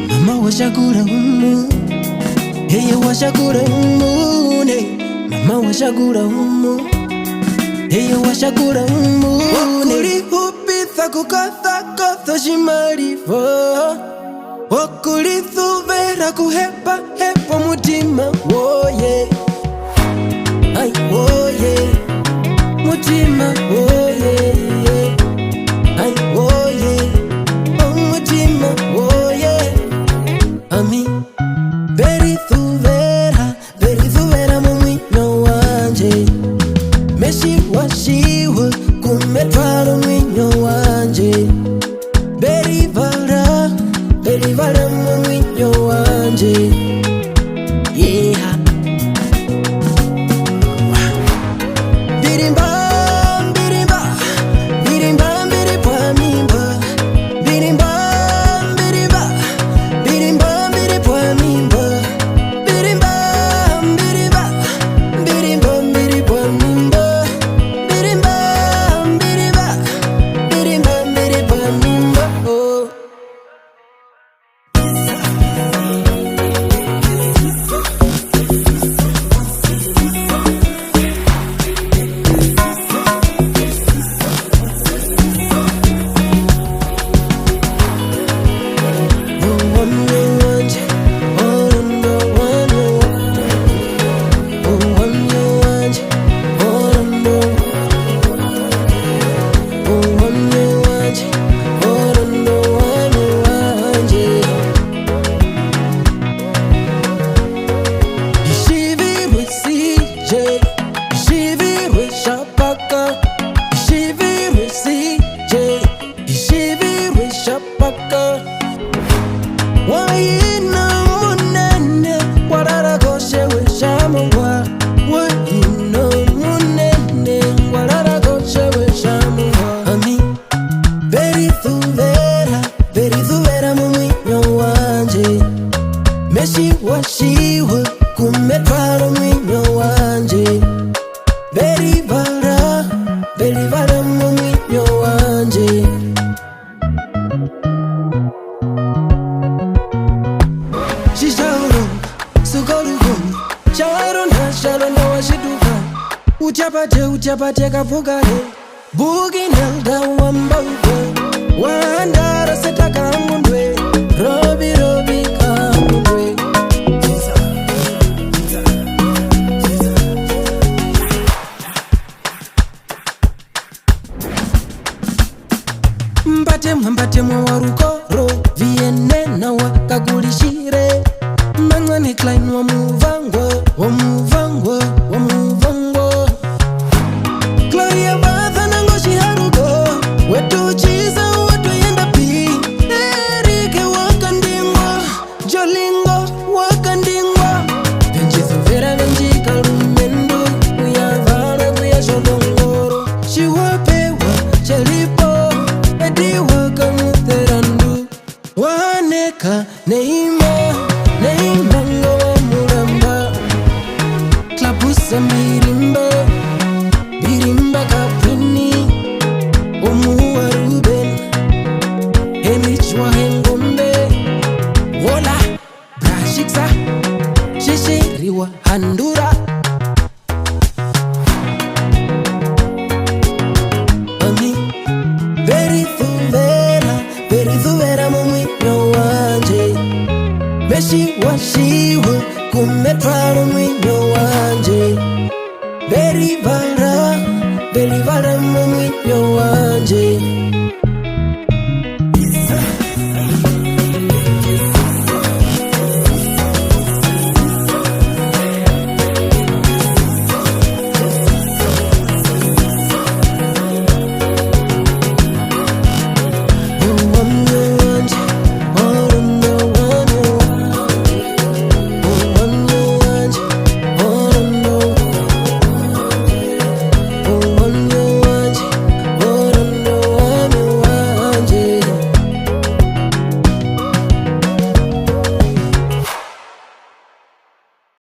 Mama washakura umu, hey washakura umu, mama washakura umu, hey washakura umu. Wakuri hupitha kukatha katha shimarivo, wakuri thuvera kuhepa hepa mutima, oh yeah, ay oh yeah, mutima, oh yeah, ay oh yeah, oh mutima, oh yeah. Ami Beri thuvera mumwinyo wanje, meshi washiwe kumetwala mwinyo wanje. Beri vala mumwinyo wanje, yeah. Mbirimba, Mbirimba, Mbirimba, Mbirimba, Mbirimba, Mbirimba, Mbirimba, Mbirimba, Mbirimba, Mbirimba, Mbirimba, Mbirimba, Mbirimba, Mbirimba, Mbirimba, Mbirimba, Mbirimba, Mbirimba, oh. Meshi washiwe kumetwala mwinyo wanje. Beri vala mwinyo wanje. Shishauro, sukoruko, shawaro na shalo na washiduka. Uchapate kapugare, bugi nelda wambauke. Wandara setaka ngundwe, robi kangundwe. Mbatemwa warukoro, viene na wakagulishire. Mangane klein wa muvango, wa muvango, wa muvango. Gloria vatha nango shiharugo, wetu chiza watu yenda pi. Erike wakandingwa, jolingo wakandingwa. Venjizu vera venjika lumendo, kuyavara kuya sholongoro. Shiwapewa, chalipo, ediwa kamutherandu. Waneka, neima ngo muramba. Klabusa Mbirimba, Mbirimba kaprini. Omuwa Ruben, Emichwa hengombe. Wola, brashiksa, shishiriwa handura. Ami, beri thuvera mumwinyo wanje. Meshi washiwe kumetwala mwinyo wanje. Beri vala mumwinyo wanje.